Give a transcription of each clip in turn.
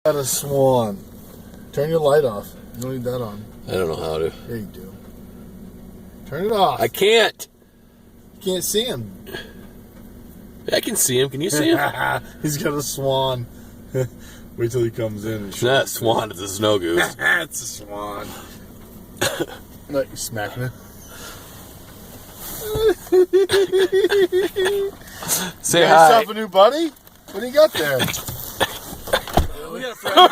Got a swan. Turn your light off. You don't need that on. I don't know how to. Yeah, you do. Turn it off. I can't. You can't see him. I can see him. Can you see him? He's got a swan. Wait till he comes in. It's not a swan. It's a snow goose. It's a swan. Look, you're smacking it. Say you got hi. yourself a new buddy? What do you got there? We got a friend.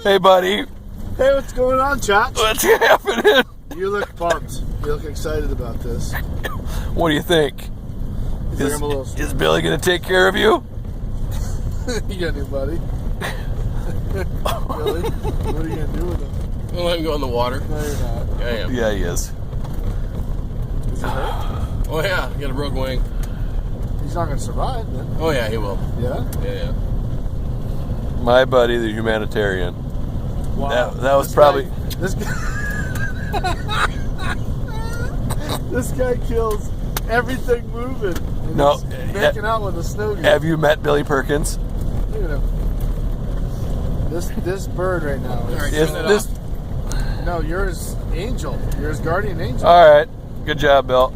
Hey, buddy. Hey, what's going on, Chach? What's happening? You look pumped. You look excited about this. What do you think? He's like, I'm a little Is Billy going to take care of you? You got a new buddy. Billy, what are you going to do with him? I'll let him go in the water. No, you're not. Yeah, I am. Yeah, he is. Is he hurt? Oh, yeah. He got a broke wing. He's not going to survive, then. Oh, yeah, he will. Yeah? Yeah. My buddy, the humanitarian. Wow. That was probably... This guy, this guy kills everything moving. And No. he's making out with a snow goose. Have you met Billy Perkins? Look at him. This bird right now is... Is this... No, you're his angel. You're his guardian angel. All right. Good job, Bill.